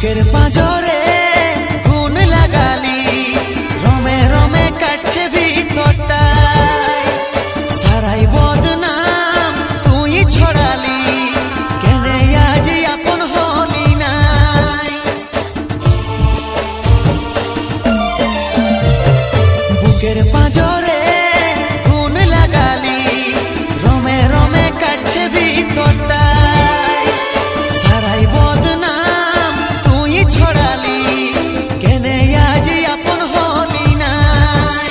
বুকের পাঁজরে গুণ লাগালি, রমে রমে কাটছে ভিতরটায়, সারাই বদনাম তুই ছড়ালি, কেনে আজ আপন হলি নাই। বুকের পাঁজরে গুণ লাগালি, রমে রমে কাটছে ভিতরটায়, সারাই বদনাম তুই ছড়ালি, কেনে আজ আপন হলি নাই।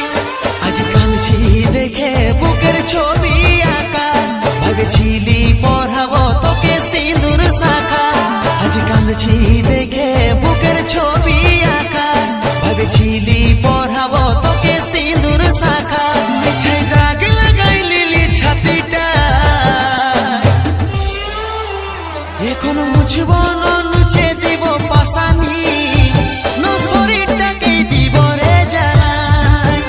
আজ কাঁদছি দেখে বুকের ছবি আঁকা, ভেবেছিলি পড়াবো তোকে সিঁদুর শাখা। আজ কাঁদছি দেখে বুকের ছবি আঁকা, ভেবেছিলি পড়াবো তোকে সিঁদুর শাখা। মিছাই দাগ লাগাই লিলি ছাতিটা, এখন মুছব না নুচে দিব পাশানি, না শরীরটাকে দিব রে জ্বালাই।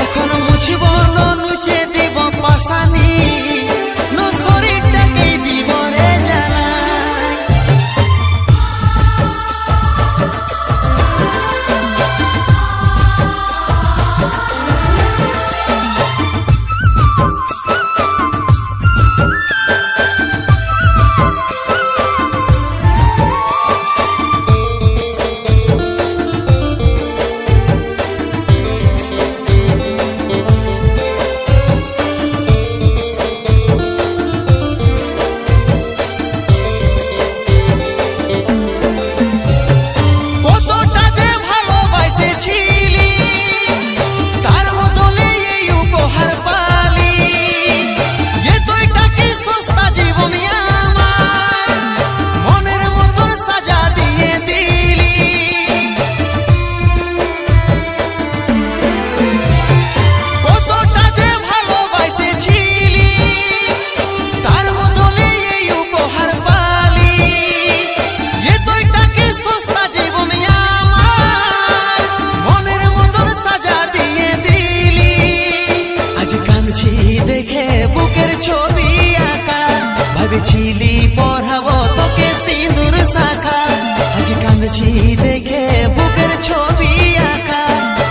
এখন মুছব না নুচে দিব পাশানি, না শরীরটাকে দিব রে জ্বালাই। কতটা যে ভালোবাসেছিলি, তার বদলে এই উপহার পালি। এ তোইটা কি সস্তা জীবন আমার, মনের মতন সাজা দিয়ে দিলি। কতটা যে ভালোবাসেছিলি, তার বদলে এই উপহার পালি। এ তোইটা কি সস্তা জীবন আমার, মনের মতন সাজা দিয়ে দিলি। আজ কাঁদছি দেখে বুকের ছবি আঁকা, ভেবেছিলি পড়াবো তোকে সিঁদুর শাখা। আজ কাঁদছি দেখে বুকের ছবি আঁকা,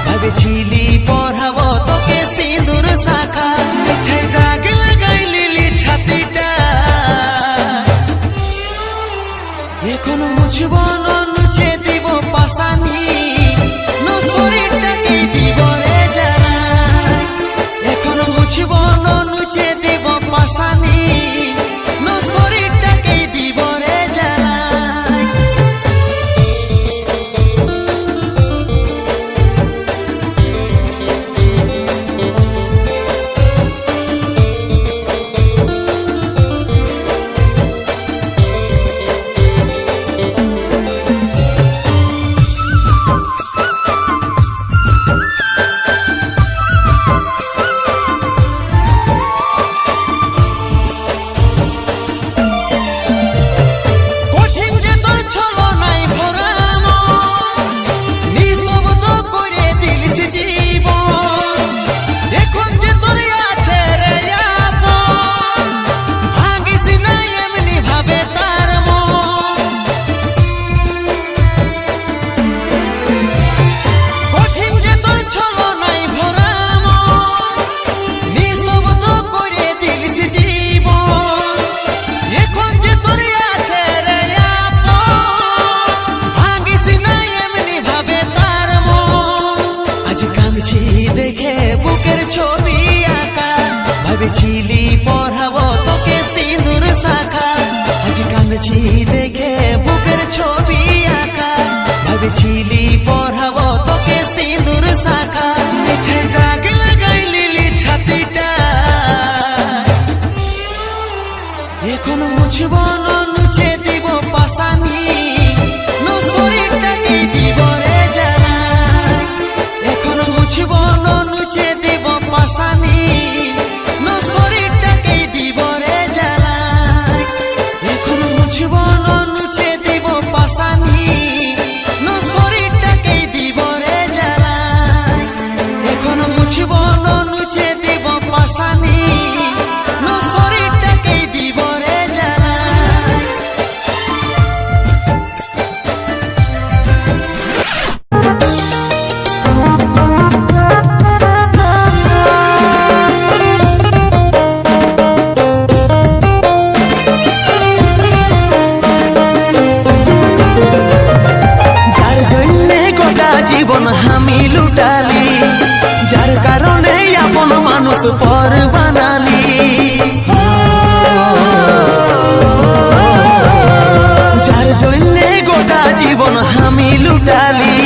ভেবেছিলি পড়াবো তোকে সিঁদুর শাখা। মিছাই দাগ লাগাই লিলি ছাতিটা, এখন মুছব না নুচে দিব পাশানি, না শরীরটাকে দিব রে জ্বালাই। এখন মুছব না নুচে দিব পাশানি, না শরীরটাকে দিব রে জ্বালাই। কঠিন যে তোর ছলনায় ভরা মন, নিঃশব্দ করে দিলিস জীবন। এখন যে তোর আছে রে আপন, ভাঙিস না এমনি ভাবে তার মন। কঠিন যে তোর ছলনায় ভরা মন, নিঃশব্দ করে দিলিস জীবন। এখন যে তোর আছে রে আপন, ভাঙিস না এমনি ভাবে তার মন। আজ কাঁদছি দেখে বুকের ছবি আঁকা, ভেবেছিলি পড়াবো তোকে সিঁদুর শাখা। আজ কাঁদছি দেখে বুকের ছবি আঁকা, ভেবেছিলি পড়াবো তোকে সিঁদুর শাখা। মিছাই দাগ লাগাই লিলি ছাতিটা, এখন মুছব না নুচে দিব পাশানি, না শরীরটাকে দিব রে জ্বালাই। এখন মুছব না নুচে দিব পাশানি, না শরীরটাকে দিব রে জ্বালাই। এখন মুছব না নুচে দিব পাশানি, না শরীরটাকে দিব রে জ্বালাই। এখন মুছব না নুচে দিব পাশানি, না শরীরটাকে দিব রে জ্বালাই। মানুষ পর বানালি। যার জন্যে গোটা জীবন আমি লুটালি,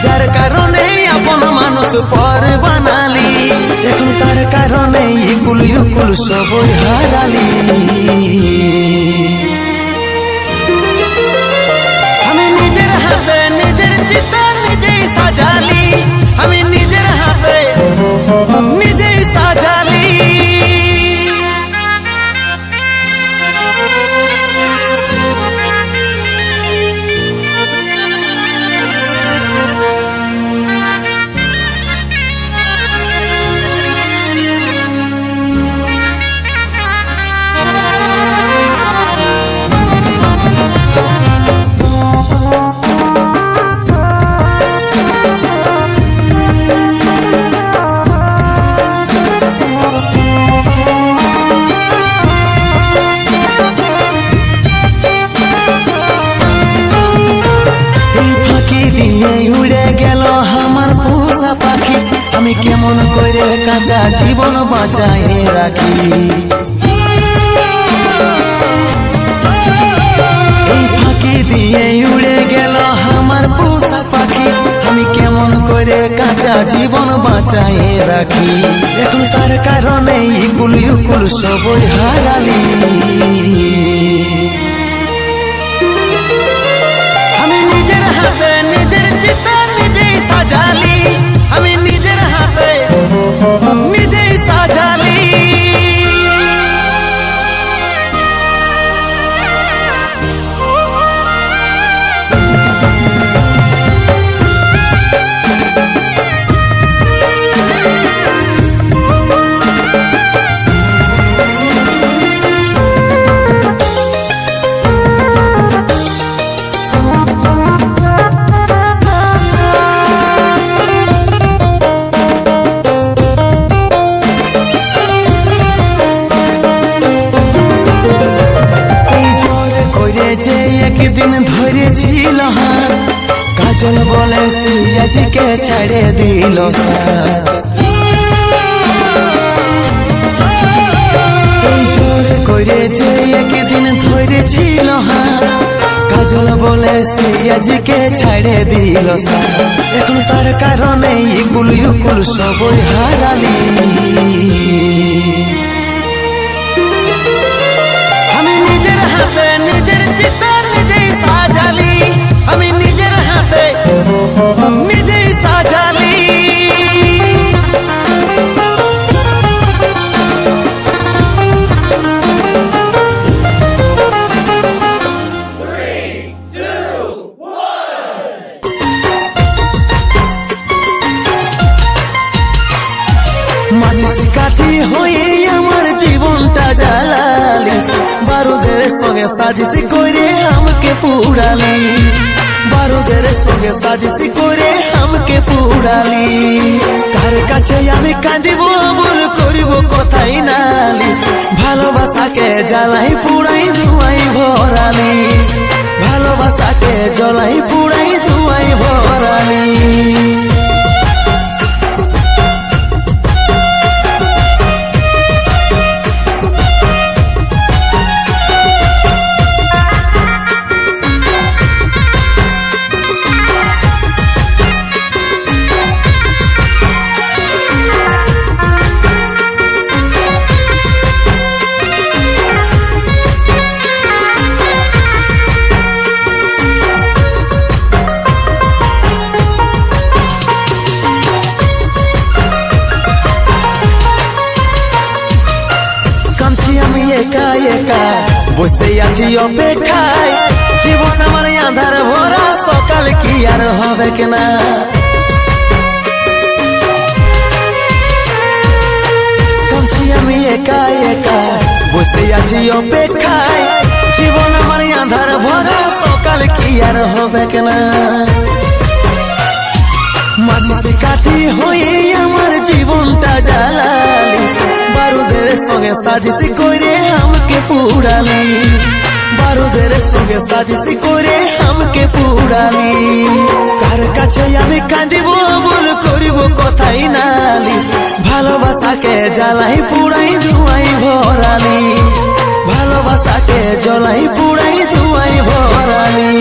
যার কারণে আপন মানুষ পর বানালি, এখন তার কারণে ইকুল ইকুল সবই হারালি। আমি নিজের হাতে নিজের চিতা নিজেই সাজালি, আমি নিজের হাতে নিজেই সাজালি। উড়ে গেল আমার পোষা পাখি, আমি কেমন করে কাঁচা জীবন বাঁচাই রাখি। এই ফাঁকি দিয়ে উড়ে গেল আমার পোষা পাখি, আমি কেমন করে কাঁচা জীবন বাঁচাই রাখি, এখন তার কারণে ইকুল ইকুল সবই হারালি। আমি নিজের হাতে নিজের চিতা নিজেই সাজালি, আমি নিজের হাতে নিজেই সাজালি। একদিন ধরেছিল হাত, কাজল বলে সে আজকে ছেড়ে দিল সাথ। এই জোরে করে যে একদিন ধরেছিল হাত, কাজল বলে সে আজকে ছেড়ে দিল সাথ, এখন তার কারণে ইকুল ইকুল সবই হারালি। আমি নিজের হাতে নিজের চিতা নিজেই সাজালি, আমি নিজের হাতে নিজেই সাজালি। মাঝি কাঠি হয়ে আমার জীবনটা জ্বালালিস, বারুদের সঙ্গে সাজিস করে আমাকে পুড়ালি, বারুদের সঙ্গে সাজিস করে আমাকে পুড়ালি। কার কাছে আমি কাঁদিব বল করিব কথাই নালিস, ভালোবাসাকে জ্বালাই পুড়াই ধুয়াই ভরালি, ভালোবাসাকে জ্বালাই পুড়াই ধুয়াই ভরালি। আমি একা একা বসে আছি অপেক্ষায়, জীবন আমার আঁধার ভরা, সকাল কি আর হবে কিনা। আমি একা একা বসে আছি অপেক্ষায়, জীবন আমার আঁধার ভরা, সকাল কি আর হবে কিনা। মাঝি কাঠি হয়ে আমার জীবনটা জ্বালালিস, বারুদের সঙ্গে সাজিস করে আমাকে পুড়ালি, বারুদের সঙ্গে সাজিসি করে আমাকে পুরালি কার কাছে আমি কাঁদিব বল করিব কথাই নালিশ ভালোবাসাকে জ্বালাই পুড়াই ধুয়াই ভরালি ভালোবাসাকে জ্বলাই পুড়াই ধুয়াই ভরালি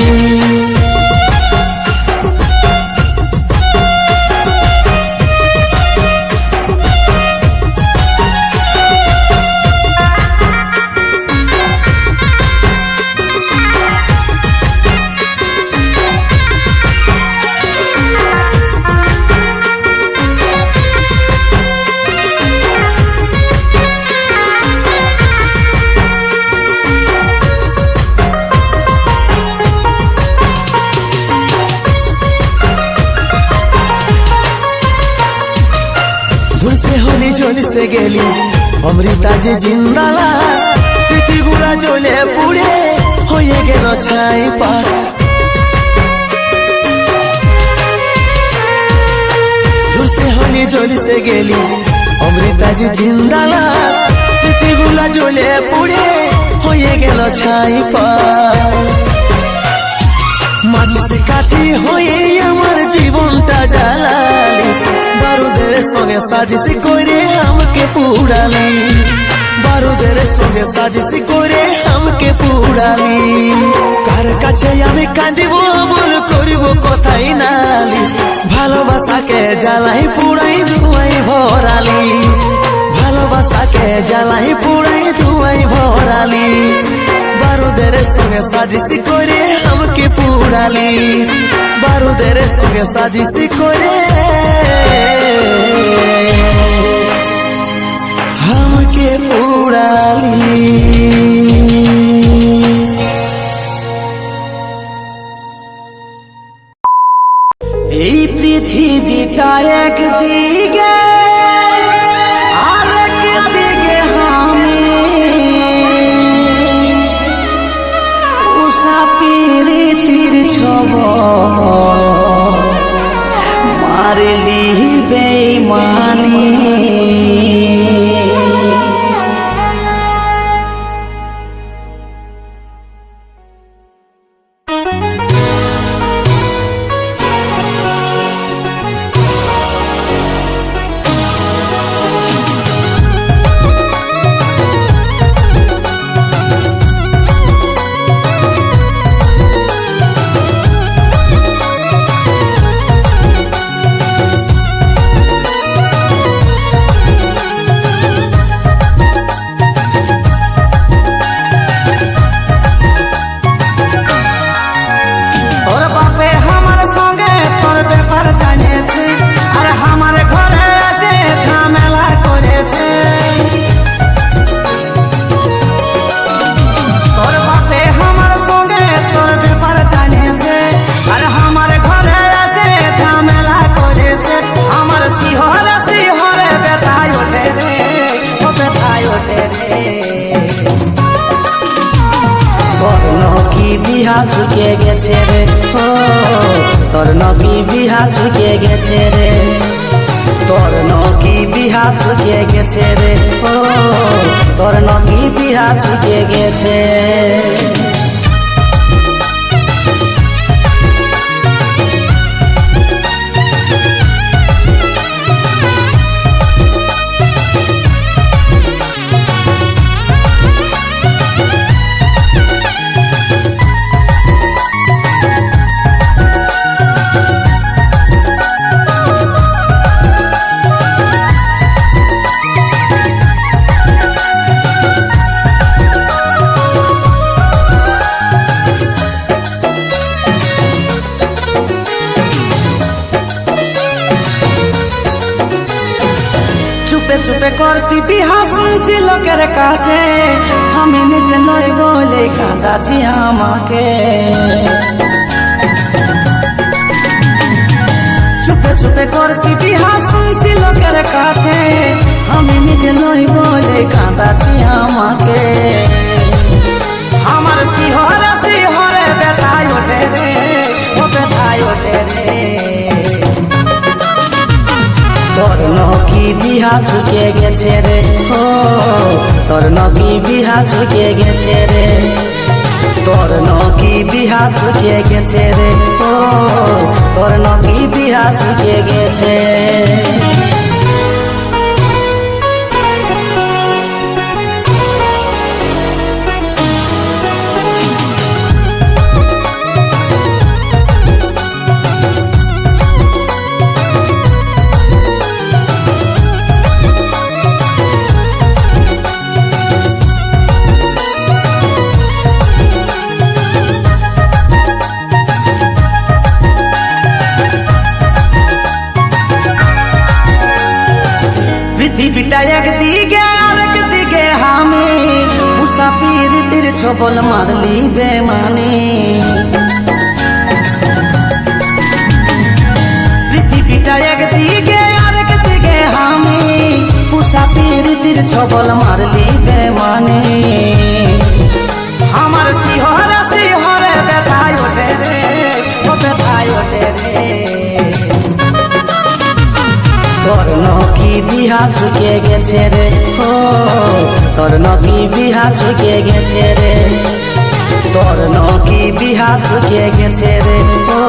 ঝলসে গেলি অমৃতা যে জিন্দালা স্মৃতিগুলা জ্বলে পুড়ে হয়ে গেল ছাই পাশ ধুসে হলি ঝলসে গেলি অমৃতা যে জিন্দালা স্মৃতিগুলা জ্বলে পুড়ে হয়ে গেল ছাই পাশ মাঝে কাঠি হয়ে আমার জীবনটা জ্বালালিস বারুদের সঙ্গে সাজিসি করে আমাকে পুড়ালি বারুদের সঙ্গে সাজিসি করে আমাকে পুড়ালি কার কাছে আমি কাঁদিব বল করিব কথাই নালিশ ভালোবাসাকে জ্বালাই পুড়াই ধুয়াই ভরালি ভালোবাসাকে জ্বালাই পুড়াই ধুয়াই ভরালি বারুদের সঙ্গে সাজিসি করে আমাকে পুড়ালি বারুদের সঙ্গে সাজিসি করে আমাকে পুড়ালি এই পৃথিবীটা একদিকে আরেক দিকে আমি উষা পীড়িতির ছব মারলি বেঈমানি বিহা ঝুঁকে গেছে রে ও তোর নকি বিহা ঝুঁকে গেছে রে তোর নকি বিহা ঝুঁকে গেছে রে ও তোর নকি বিহা ঝুঁকে গেছে চুপে করছি বিহা শুনছি লোকের কাছে আমি নিজে নই বলে কাঁদাছি আমাকে চুপে চুপে করছি বিহা শুনছি লোকের কাছে আমি নিজে নই বলে কাঁদাছি আমাকে আমার শিহরে শিহরে ব্যথায় ওঠে রে ও ব্যথায় ওঠে রে তোর নকি বিহা ঝুঁকে গেছে রে ও তোর নকি বিহা ঝুঁকে গেছে রে তোর বিহা চুকে গেছে রে, ও তোর নকি বিহা চুকে গেছে। পৃথিবীটা একদিকে আরেক দিকে আমি, মুসাফির তীর ছবল মারলি বেমানে। পৃথিবীটা একদিকে আরেক দিকে আমি, মুসাফির তীর ছবল মারলি বেমানে। আমার শিহরে শিহরে ব্যথায় ওঠে রে, ও ব্যথায় ওঠে রে। তোর নকি বিহা চুকে গেছে রে, ও তোর নকি বিহা চুকে গেছে রে, তোর নকি বিহা চুকে গেছে রে, ও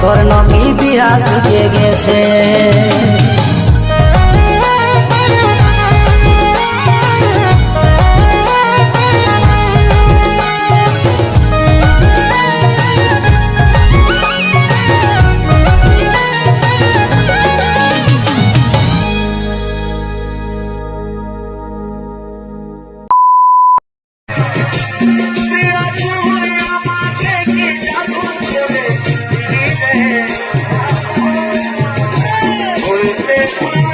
তোর নকি বিহা চুকে গেছে। Thank you.